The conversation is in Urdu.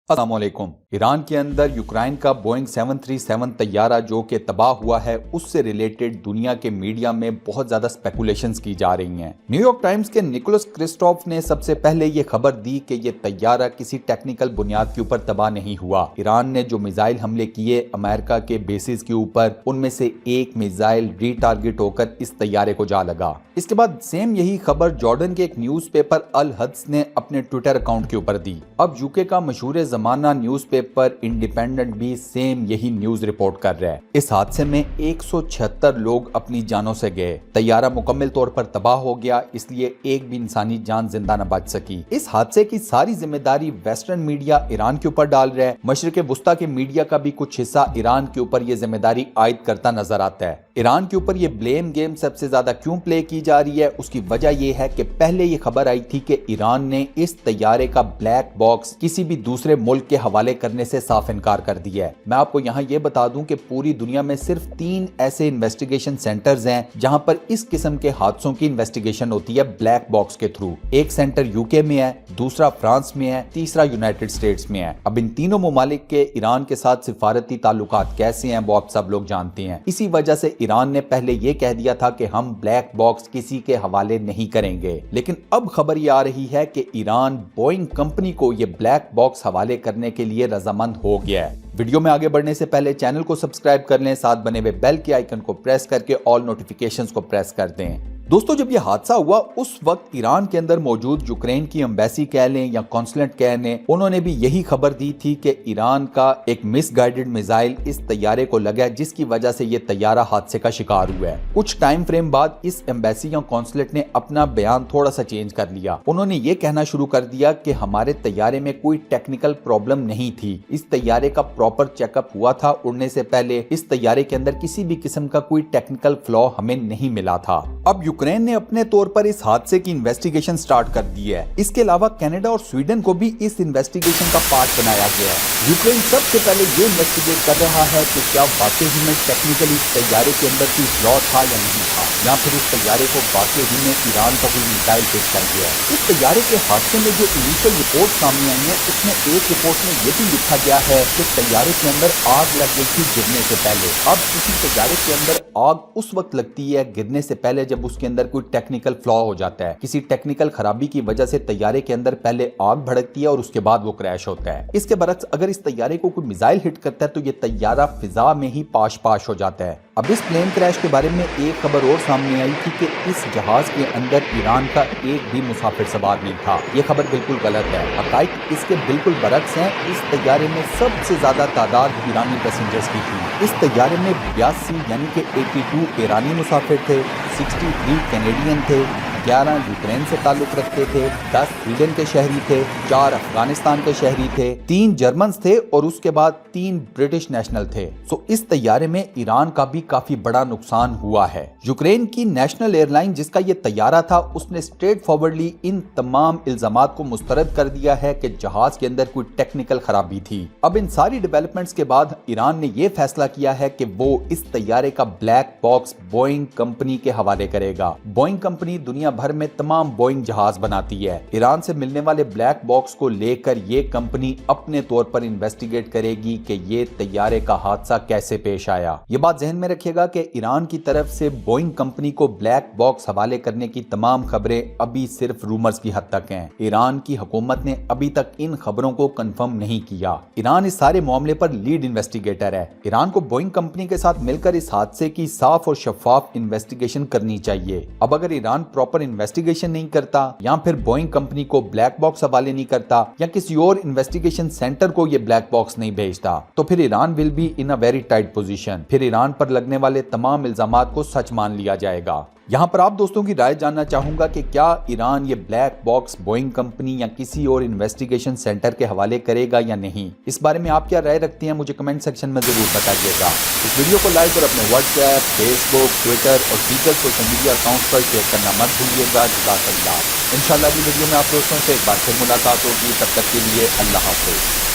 السلام علیکم۔ ایران کے اندر یوکرائن کا بوئنگ 737 طیارہ جو کہ تباہ ہوا ہے، اس سے ریلیٹڈ دنیا کے میڈیا میں بہت زیادہ سپیکولیشنز کی جا رہی ہیں۔ نیو یارک ٹائمز کے نکولس کرسٹوف نے سب سے پہلے یہ خبر دی کہ یہ طیارہ کسی ٹیکنیکل بنیاد کے اوپر تباہ نہیں ہوا۔ ایران نے جو میزائل حملے کیے امریکہ کے بیسز کے اوپر، ان میں سے ایک میزائل ری ٹارگٹ ہو کر اس طیارے کو جا لگا۔ اس کے بعد سیم یہی خبر جارڈن کے ایک نیوز پیپر الحدث نے اپنے ٹویٹر اکاؤنٹ کے اوپر دی۔ اب یوکے کا مشہور زمانہ نیوز پیپر انڈیپینڈنٹ بھی سیم یہی نیوز رپورٹ کر رہا ہے۔ اس حادثے میں 176 لوگ اپنی جانوں سے گئے۔ طیارہ مکمل طور پر تباہ ہو گیا، اس لیے ایک بھی انسانی جان زندہ نہ بچ سکی۔ اس حادثے کی ساری ذمہ داری ویسٹرن میڈیا ایران کے اوپر ڈال رہا ہے۔ مشرق وسطیٰ کے میڈیا کا بھی کچھ حصہ ایران کے اوپر یہ ذمہ داری عائد کرتا نظر آتا ہے۔ ایران کے اوپر یہ بلیم گیم سب سے زیادہ کیوں پلے کی جا رہی ہے؟ اس کی وجہ یہ ہے کہ پہلے یہ خبر آئی تھی کہ ایران نے اس طیارے کا بلیک باکس کسی بھی دوسرے ملک کے حوالے کرنے سے صاف انکار کر دیا ہے۔ میں آپ کو یہاں یہ بتا دوں کہ پوری دنیا میں صرف 3 ایسے انویسٹیگیشن سینٹرز ہیں جہاں پر اس قسم کے حادثوں کی انویسٹیگیشن ہوتی ہے بلیک باکس کے تھرو۔ ایک سینٹر یوکے میں ہے، دوسرا فرانس میں ہے، تیسرا یونائٹڈ اسٹیٹس میں ہے۔ اب ان تینوں ممالک کے ایران کے ساتھ سفارتی تعلقات کیسے ہیں وہ آپ سب لوگ جانتے ہیں۔ اسی وجہ سے ایران نے پہلے یہ کہہ دیا تھا کہ ہم بلیک باکس کسی کے حوالے نہیں کریں گے، لیکن اب خبر یہ آ رہی ہے کہ ایران بوئنگ کمپنی کو یہ بلیک باکس حوالے کرنے کے لیے رضامند ہو گیا ہے۔ ویڈیو میں آگے بڑھنے سے پہلے چینل کو سبسکرائب کر لیں، ساتھ بنے ہوئے بیل کے آئیکن کو پریس کر کے آل نوٹیفیکیشنز کو پریس کر دیں۔ دوستو، جب یہ حادثہ ہوا اس وقت ایران کے اندر موجود یوکرین کی ایمبیسی کہہ لیں یا کونسلیٹ کہہ لیں، انہوں نے بھی یہی خبر دی تھی کہ ایران کا ایک مس گائیڈڈ میزائل اس طیارے کو لگا ہے، جس کی وجہ سے یہ طیارہ حادثے کا شکار ہوا ہے۔ کچھ ٹائم فریم بعد اس ایمبیسی یا کونسلیٹ نے اپنا بیان تھوڑا سا چینج کر لیا۔ انہوں نے یہ کہنا شروع کر دیا کہ ہمارے طیارے میں کوئی ٹیکنیکل پرابلم نہیں تھی، اس طیارے کا پراپر چیک اپ ہوا تھا، اڑنے سے پہلے اس طیارے کے اندر کسی بھی قسم کا کوئی ٹیکنیکل فلا ہمیں نہیں ملا تھا۔ اب یوکرین نے اپنے طور پر اس حادثے کی انویسٹیگیشن سٹارٹ کر دی ہے۔ اس کے علاوہ کینیڈا اور سویڈن کو بھی اس انویسٹیگیشن کا پارٹ بنایا گیا ہے۔ یوکرین سب سے پہلے یہ انویسٹیگیٹ کر رہا ہے کہ کیا واقعی میں ٹیکنیکلی اس طیارے کے اندر کوئی فلا تھا یا نہیں تھا، یا پھر اس طیارے کو واقعی میں ایران کا کوئی میزائل پیش کر گیا ہے۔ اس طیارے کے حادثے میں جو انیشل رپورٹ سامنے آئی ہے، اس میں ایک رپورٹ میں یہ بھی لکھا گیا ہے کہ طیارے کے اندر آگ لگ گئی تھی گرنے سے پہلے۔ اب کسی طیارے کے اندر آگ اس وقت لگتی ہے گرنے سے پہلے جب اس کے اندر کوئی ٹیکنیکل فلا ہو جاتا ہے، کسی ٹیکنیکل خرابی کی وجہ سے طیارے کے اندر پہلے آگ بھڑکتی ہے اور اس کے بعد وہ کریش ہوتا ہے۔ اس کے برعکس اگر اس طیارے کو کوئی میزائل ہٹ کرتا ہے تو یہ طیارہ فضا میں ہی پاش ہو جاتا ہے۔ اب اس پلین کریش کے بارے میں ایک خبر اور سامنے آئی تھی کہ اس جہاز کے اندر ایران کا ایک بھی مسافر سوار نہیں تھا۔ یہ خبر بالکل غلط ہے، حقائق اس کے بالکل برعکس ہیں۔ اس طیارے میں سب سے زیادہ تعداد ایرانی پیسنجرز کی تھی۔ اس طیارے میں 82 یعنی کہ 82 ایرانی مسافر تھے، 63 کینیڈین تھے، 11 یوکرین سے تعلق رکھتے تھے، 10 سویڈن کے شہری تھے، 4 افغانستان کے شہری تھے، 3 جرمنز تھے اور اس کے بعد 3 برٹش نیشنل تھے۔ سو اس طیارے میں ایران کا بھی کافی بڑا نقصان ہوا ہے۔ یوکرین کی نیشنل ایئر لائن جس کا یہ طیارہ تھا، اس نے اسٹریٹ فارورڈلی ان تمام الزامات کو مسترد کر دیا ہے کہ جہاز کے اندر کوئی ٹیکنیکل خرابی تھی۔ اب ان ساری ڈیولپمنٹس کے بعد ایران نے یہ فیصلہ کیا ہے کہ وہ اس طیارے کا بلیک باکس بوئنگ کمپنی کے حوالے کرے گا۔ بوئنگ کمپنی دنیا بھر میں تمام بوئنگ جہاز بناتی ہے۔ ایران سے ملنے والے بلیک باکس کو لے کر یہ کمپنی اپنے طور پر انویسٹیگیٹ کرے گی کہ یہ طیارے کا حادثہ کیسے پیش آیا۔ یہ بات ذہن میں رکھیے گا کہ ایران کی طرف سے بوئنگ کمپنی کو بلیک باکس حوالے کرنے کی تمام خبریں ابھی صرف رومرز کی حد تک ہیں۔ ایران کی حکومت نے ابھی تک ان خبروں کو کنفرم نہیں کیا۔ ایران اس سارے معاملے پر لیڈ انویسٹیگیٹر ہے۔ ایران کو بوئنگ کمپنی کے ساتھ مل کر اس حادثے کی صاف اور شفاف انویسٹیگیشن کرنی چاہیے۔ اب اگر ایران پراپر انویسٹیگیشن نہیں کرتا یا پھر بوئنگ کمپنی کو بلیک باکس حوالے نہیں کرتا یا کسی اور انویسٹیگیشن سینٹر کو یہ بلیک باکس نہیں بھیجتا تو پھر Iran will be in a very tight position. پھر ایران پر لگنے والے تمام الزامات کو سچ مان لیا جائے گا۔ یہاں پر آپ دوستوں کی رائے جاننا چاہوں گا کہ کیا ایران یہ بلیک باکس بوئنگ کمپنی یا کسی اور انویسٹیگیشن سینٹر کے حوالے کرے گا یا نہیں؟ اس بارے میں آپ کیا رائے رکھتے ہیں مجھے کمنٹ سیکشن میں ضرور بتائیے گا۔ اس ویڈیو کو لائک اور اپنے واٹس ایپ، فیس بک، ٹویٹر اور دیگر سوشل میڈیا اکاؤنٹس پر شیئر کرنا مت بھولیے گا۔ جزاک اللہ۔ انشاءاللہ اگلی ویڈیو میں آپ دوستوں سے ایک بار پھر ملاقات ہوگی، تب تک کے لیے اللہ حافظ۔